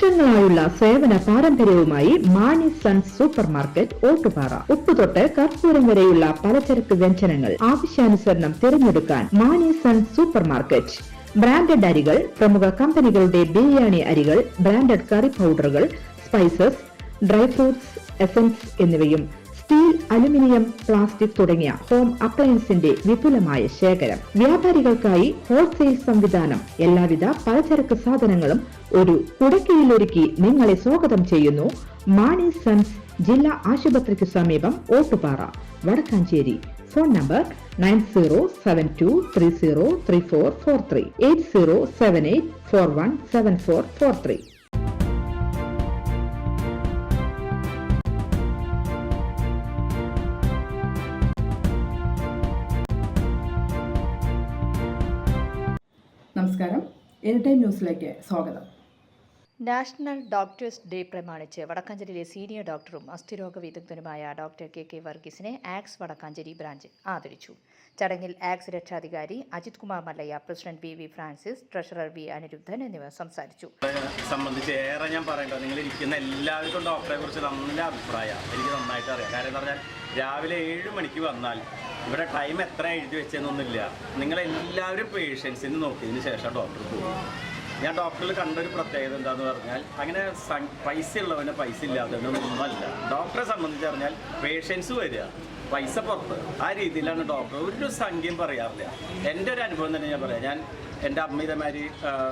വർഷങ്ങളായുള്ള സേവന പാരമ്പര്യവുമായി Mani sons supermarket Ottupara. ഉപ്പ് തൊട്ട് കർപ്പൂരം വരെയുള്ള പലചരക്ക് വ്യഞ്ജനങ്ങൾ ആവശ്യാനുസരണം തിരഞ്ഞെടുക്കാൻ Mani sons supermarket. Branded അരികൾ, പ്രമുഖ കമ്പനികളുടെ ബിരിയാണി അരികൾ, ബ്രാൻഡഡ് കറി പൗഡറുകൾ, സ്പൈസസ്, ഡ്രൈ ഫ്രൂട്ട്സ്, എസൻസ് എന്നിവയും സ്റ്റീൽ, അലുമിനിയം, പ്ലാസ്റ്റിക് തുടങ്ങിയ ഹോം അപ്ലയൻസിന്റെ വിപുലമായ ശേഖരം. വ്യാപാരികൾക്കായി ഹോൾസെയിൽ സംവിധാനം. എല്ലാവിധ പലചരക്ക് സാധനങ്ങളും ഒരു കുടക്കീഴിലൊരുക്കി നിങ്ങളെ സ്വാഗതം ചെയ്യുന്നു മാണി സൺസ്, ജില്ലാ ആശുപത്രിക്ക് സമീപം, ഓട്ടുപാറ, വടക്കാഞ്ചേരി. Phone number 9072303443 8078417443. നമസ്കാരം, എനിടൈം ന്യൂസിലേക്ക് സ്വാഗതം. നാഷണൽ ഡോക്ടേഴ്സ് ഡേ പ്രമാണിച്ച് വടക്കാഞ്ചേരിയിലെ സീനിയർ ഡോക്ടറും അസ്ഥിരോഗ വിദഗ്ധനുമായ ഡോക്ടർ കെ വർഗീസിനെ ആക്സ് വടക്കാഞ്ചേരി ബ്രാഞ്ച് ആദരിച്ചു. ചടങ്ങിൽ ആക്സ് രക്ഷാധികാരി Ajith Kumar Mallayya, president V Francis, treasurer V Aniruddhan എന്നിവർ സംസാരിച്ചു. സംബന്ധിച്ച് ഏറെ ഞാൻ പറയേണ്ടത്, നിങ്ങൾ ഇരിക്കുന്ന എല്ലാവർക്കും ഡോക്ടറെ കുറിച്ച് നല്ല അഭിപ്രായം എനിക്ക് നന്നായിട്ട് അറിയാം. കാര്യം എന്ന് പറഞ്ഞാൽ രാവിലെ 7 മണിക്ക് വന്നാൽ ഇവിടെ ടൈം എത്ര എഴുതി വെച്ചെന്നൊന്നുമില്ല. നിങ്ങളെല്ലാവരും പേഷ്യൻസിന് നോക്കിയതിന് ശേഷം ഡോക്ടർ പോകും. ഞാൻ ഡോക്ടറിൽ കണ്ടൊരു പ്രത്യേകത എന്താന്ന് പറഞ്ഞാൽ, അങ്ങനെ പൈസ ഉള്ളവന് പൈസ ഇല്ലാത്തതൊന്നുമല്ല. ഡോക്ടറെ സംബന്ധിച്ച് പറഞ്ഞാൽ പേഷ്യൻസ് വരിക, പൈസ പുറത്ത്, ആ രീതിയിലാണ് ഡോക്ടർ. ഒരു സംഖ്യയും പറയാറില്ല. എൻ്റെ ഒരു അനുഭവം തന്നെ ഞാൻ പറയാം. എൻ്റെ അമ്മ ഇതേമാതിരി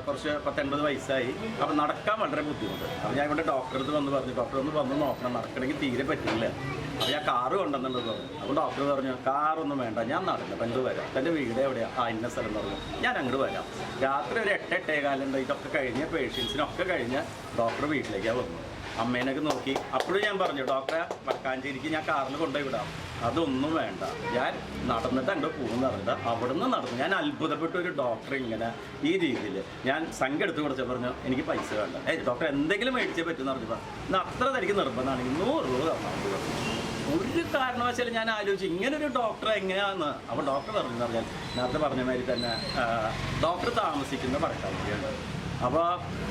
കുറച്ച് 10-80 വയസ്സായി. അപ്പോൾ നടക്കാൻ വളരെ ബുദ്ധിമുട്ട്. അപ്പോൾ ഞാൻ ഇവിടെ ഡോക്ടറെ അടുത്ത് പറഞ്ഞു, ഡോക്ടർ ഒന്ന് വന്ന് നോക്കണം, നടക്കണമെങ്കിൽ തീരെ പറ്റില്ല. അപ്പോൾ ഞാൻ കാറ് കൊണ്ടുവന്നുള്ളത് പറഞ്ഞു. അപ്പോൾ ഡോക്ടർ പറഞ്ഞു, കാറൊന്നും വേണ്ട, ഞാൻ നടക്കാം, എന്ത് വരാം, എൻ്റെ വീട് എവിടെയാണ്, ഇന്ന സ്ഥലം പറഞ്ഞു, ഞാൻ അങ്ങോട്ട് വരാം. രാത്രി ഒരു 8-8:15 ഇതൊക്കെ കഴിഞ്ഞ് പേഷ്യൻസിനൊക്കെ കഴിഞ്ഞ് ഡോക്ടർ വീട്ടിലേക്കാണ് വന്നു. അമ്മേനൊക്കെ നോക്കി. അപ്പോഴും ഞാൻ പറഞ്ഞു, ഡോക്ടറെ വടക്കാഞ്ചേരിക്ക് ഞാൻ കാറിൽ കൊണ്ടുപോയി വിടാം, അതൊന്നും വേണ്ട, ഞാൻ നടന്നിട്ട് അങ്ങോട്ട് പോകുന്ന പറഞ്ഞിട്ട് അവിടെ നിന്ന് നടന്നു. ഞാൻ അത്ഭുതപ്പെട്ട ഒരു ഡോക്ടർ ഇങ്ങനെ ഈ രീതിയിൽ. ഞാൻ സംഖ്യ എടുത്ത് കൊടുത്ത് പറഞ്ഞു, എനിക്ക് പൈസ വേണ്ട, ഡോക്ടർ എന്തെങ്കിലും മേടിച്ചേ പറ്റുമെന്ന് പറഞ്ഞപ്പോൾ, എന്നാൽ അത്ര തനിക്ക് നിർബന്ധമാണെങ്കിൽ 100 രൂപ തന്നാൽ ഒരു കാരണവശാലും ഞാൻ ആലോചിച്ചു ഇങ്ങനൊരു ഡോക്ടർ എങ്ങനെയാണെന്ന്. അപ്പോൾ ഡോക്ടർ പറഞ്ഞെന്ന് പറഞ്ഞാൽ നേരത്തെ പറഞ്ഞ മാതിരി തന്നെ ഡോക്ടർ താമസിക്കുന്ന വടക്കാഞ്ചേരിയാണ്. അപ്പോൾ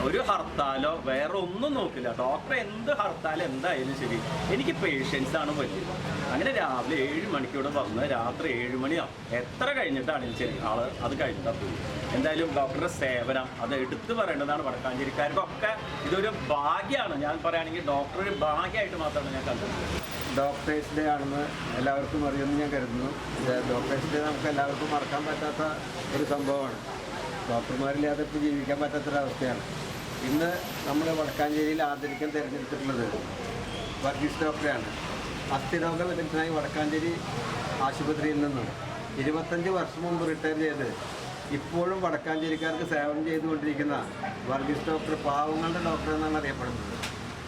ഒരു ഹർത്താലോ വേറെ ഒന്നും നോക്കില്ല. ഡോക്ടർ എന്ത് ഹർത്താൽ എന്തായാലും ശരി, എനിക്ക് പേഷ്യൻസാണ് വലിയത്. അങ്ങനെ രാവിലെ 7 മണിക്കൂടെ വന്ന് രാത്രി 7 മണിയാവും. എത്ര കഴിഞ്ഞിട്ടാണെങ്കിലും ശരി ആള് അത് കഴിഞ്ഞിട്ടാണ് പോയി. എന്തായാലും ഡോക്ടറുടെ സേവനം അത് എടുത്തു പറയേണ്ടതാണ്. വടക്കാഞ്ചേരിക്കാർക്കൊക്കെ ഇതൊരു ഭാഗ്യമാണ്. ഞാൻ പറയുകയാണെങ്കിൽ ഡോക്ടർ ഒരു ഭാഗ്യമായിട്ട് മാത്രമാണ് ഞാൻ കണ്ടത്. ഡോക്ടേഴ്സ് ഡേ ആണെന്ന് എല്ലാവർക്കും അറിയുമെന്ന് ഞാൻ കരുതുന്നു. ഡോക്ടേഴ്സ് ഡേ നമുക്ക് എല്ലാവർക്കും മറക്കാൻ പറ്റാത്ത ഒരു സംഭവമാണ്. ഡോക്ടർമാരില്ലാതെ ഇപ്പോൾ ജീവിക്കാൻ പറ്റാത്തൊരവസ്ഥയാണ്. ഇന്ന് നമ്മൾ വടക്കാഞ്ചേരിയിൽ ആദരിക്കാൻ തിരഞ്ഞെടുത്തിട്ടുള്ളത് വർഗീസ് ഡോക്ടറെയാണ്. അസ്ഥിരോഗ വിദഗ്ധനായി വടക്കാഞ്ചേരി ആശുപത്രിയിൽ നിന്നും 25 വർഷം മുമ്പ് റിട്ടയർ ചെയ്ത് ഇപ്പോഴും വടക്കാഞ്ചേരിക്കാർക്ക് സേവനം ചെയ്തുകൊണ്ടിരിക്കുന്ന വർഗീസ് ഡോക്ടർ പാവങ്ങളുടെ ഡോക്ടർ എന്നാണ് അറിയപ്പെടുന്നത്.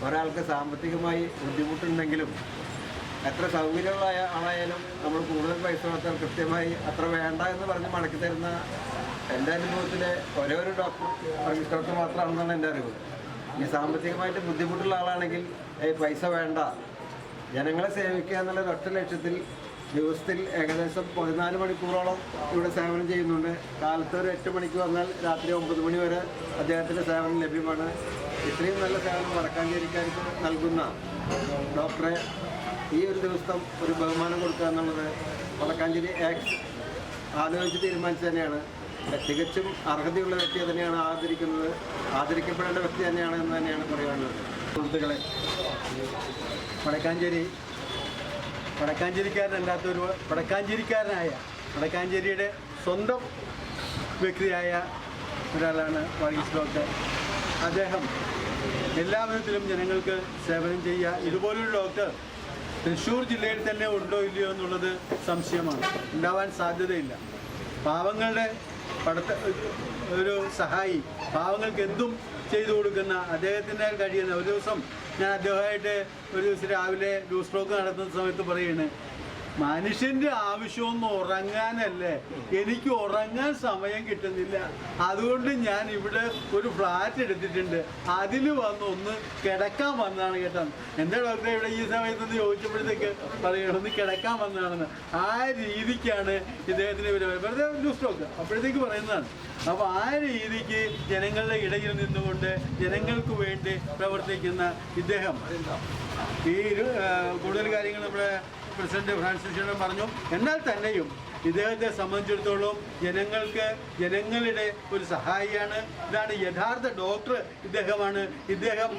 ഒരാൾക്ക് സാമ്പത്തികമായി ബുദ്ധിമുട്ടുണ്ടെങ്കിലും എത്ര സൗകര്യമുള്ള ആളായാലും നമ്മൾ കൂടുതൽ പൈസ കൊടുത്താൽ കൃത്യമായി അത്ര വേണ്ട എന്ന് പറഞ്ഞ് മടക്കി തരുന്ന എൻ്റെ അനുഭവത്തിലെ ഒരേ ഒരു ഡോക്ടർ വർഗീസ് ഡോക്ടർ മാത്രമാണെന്നാണ് എൻ്റെ അറിവ്. ഈ സാമ്പത്തികമായിട്ട് ബുദ്ധിമുട്ടുള്ള ആളാണെങ്കിൽ പൈസ വേണ്ട, ജനങ്ങളെ സേവിക്കുക എന്നുള്ള ഒറ്റ ലക്ഷ്യത്തിൽ ദിവസത്തിൽ ഏകദേശം 14 മണിക്കൂറോളം ഇവിടെ സേവനം ചെയ്യുന്നുണ്ട്. കാലത്ത് ഒരു 8 മണിക്ക് വന്നാൽ രാത്രി 9 മണി വരെ അദ്ദേഹത്തിൻ്റെ സേവനം ലഭ്യമാണ്. ഇത്രയും നല്ല സേവനം വടക്കാഞ്ചേരിക്കാർക്ക് നൽകുന്ന ഡോക്ടറെ ഈ ഒരു ദിവസം ഒരു ബഹുമാനം കൊടുക്കുക എന്നുള്ളത് വടക്കാഞ്ചേരി ആക്സ് ആലോചിച്ച് തീരുമാനിച്ചു തന്നെയാണ്. തികച്ചും അർഹതയുള്ള വ്യക്തിയെ തന്നെയാണ് ആദരിക്കുന്നത്, ആദരിക്കപ്പെടേണ്ട വ്യക്തി തന്നെയാണ് എന്ന് തന്നെയാണ് പറയാനുള്ളത്. സുഹൃത്തുക്കളെ, വടക്കാഞ്ചേരിക്കാരനല്ലാത്തൊരു വടക്കാഞ്ചേരിയുടെ സ്വന്തം വ്യക്തിയായ ഒരാളാണ് വർഗീസ് ഡോക്ടർ. അദ്ദേഹം എല്ലാ വിധത്തിലും ജനങ്ങൾക്ക് സേവനം ചെയ്യുക. ഇതുപോലൊരു ഡോക്ടർ തൃശ്ശൂർ ജില്ലയിൽ തന്നെ ഉണ്ടോ ഇല്ലയോ എന്നുള്ളത് സംശയമാണ്. ഉണ്ടാവാൻ സാധ്യതയില്ല. പാവങ്ങളുടെ ഒരു സഹായി, പാവങ്ങൾക്ക് എന്തും ചെയ്തു കൊടുക്കുന്ന അദ്ദേഹത്തിൻ്റെ കഴിയുന്ന ഒരു ദിവസം ഞാൻ അദ്ദേഹമായിട്ട് ഒരു ദിവസം രാവിലെ ലൂസ് ടോക്ക് നടത്തുന്ന സമയത്ത് പറയുകയാണ്, മനുഷ്യൻ്റെ ആവശ്യമൊന്നും ഉറങ്ങാനല്ലേ, എനിക്ക് ഉറങ്ങാൻ സമയം കിട്ടുന്നില്ല, അതുകൊണ്ട് ഞാൻ ഇവിടെ ഒരു ഫ്ലാറ്റ് എടുത്തിട്ടുണ്ട്, അതിൽ വന്ന് ഒന്ന് കിടക്കാൻ വന്നതാണ് കേട്ടോ. എൻ്റെ ഡോക്ടറെ ഇവിടെ ഈ സമയത്തൊന്ന് ചോദിച്ചപ്പോഴത്തേക്ക് പറയണം ഒന്ന് കിടക്കാൻ വന്നതാണെന്ന്. ആ രീതിക്കാണ് ഇദ്ദേഹത്തിന് വെറുതെ ലൂസ് ടോക്ക് അപ്പോഴത്തേക്ക് പറയുന്നതാണ്. അപ്പോൾ ആ രീതിക്ക് ജനങ്ങളുടെ ഇടയിൽ നിന്നുകൊണ്ട് ജനങ്ങൾക്ക് വേണ്ടി പ്രവർത്തിക്കുന്ന ഇദ്ദേഹം ഈ കൂടുതൽ കാര്യങ്ങൾ നമ്മുടെ പ്രസിഡന്റ് ഫ്രാൻസിസ് പറഞ്ഞു. എന്നാൽ തന്നെയും ഇദ്ദേഹത്തെ സംബന്ധിച്ചിടത്തോളം ജനങ്ങളുടെ ഒരു സഹായിയാണ്. ഇതാണ് യഥാർത്ഥ ഡോക്ടർ ഇദ്ദേഹമാണ്. ഇദ്ദേഹം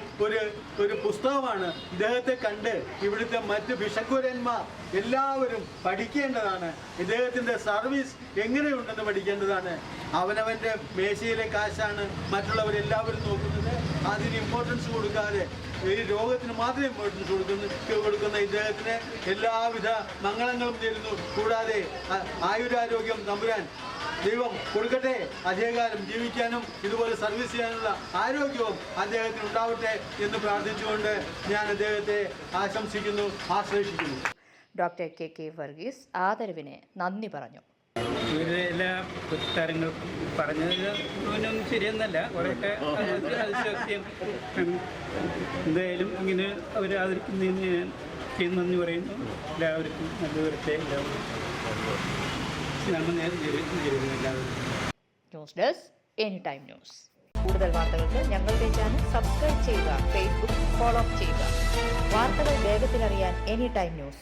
ഒരു പുസ്തകമാണ്. ഇദ്ദേഹത്തെ കണ്ട് ഇവിടുത്തെ മറ്റ് ഭിഷക്കുരന്മാർ എല്ലാവരും പഠിക്കേണ്ടതാണ്. ഇദ്ദേഹത്തിൻ്റെ സർവീസ് എങ്ങനെയുണ്ടെന്ന് പഠിക്കേണ്ടതാണ്. അവനവൻ്റെ മേശയിലെ കാശാണ് മറ്റുള്ളവരെല്ലാവരും നോക്കുന്നത്. അതിന് ഇമ്പോർട്ടൻസ് കൊടുക്കാതെ ഈ രോഗത്തിന് മാത്രമേ ഇമ്പോർട്ടൻസ് കൊടുക്കുന്ന ഇദ്ദേഹത്തിന് എല്ലാവിധ മംഗളങ്ങളും തരുന്നു. കൂടാതെ ആയുരാരോഗ്യം തമ്പുരാൻ ദൈവം കൊടുക്കട്ടെ. അധികകാലം ജീവിക്കാനും ഇതുപോലെ സർവീസ് ചെയ്യാനുള്ള ആരോഗ്യവും അദ്ദേഹത്തിന് ഉണ്ടാവട്ടെ എന്ന് പ്രാർത്ഥിച്ചുകൊണ്ട് ഞാൻ അദ്ദേഹത്തെ ആശംസിക്കുന്നു, ആശ്ലേഷിക്കുന്നു. ഡോക്ടർ കെ വർഗീസ് ആദരവിന് നന്ദി പറഞ്ഞു. ഇവരുടെ എല്ലാ താരങ്ങൾക്കും പറഞ്ഞത് മുഴുവനൊന്നും ശരിയെന്നല്ല, കുറേയൊക്കെ അതിശക്തിയും. എന്തായാലും ഇങ്ങനെ അവർ ആദരിക്കുന്നതിന് ഞാൻ നന്ദി പറയുന്നു. എല്ലാവർക്കും നല്ല വരട്ടെ. എല്ലാവരും news desk any time news. കൂടുതൽ വാർത്തകൾക്ക് ഞങ്ങളുടെ ചാനൽ സബ്സ്ക്രൈബ് ചെയ്യുക, ഫേസ്ബുക്ക് ഫോളോ ചെയ്യുക. വാർത്തകൾ വേഗത്തിലറിയാൻ എനി ടൈം ന്യൂസ്.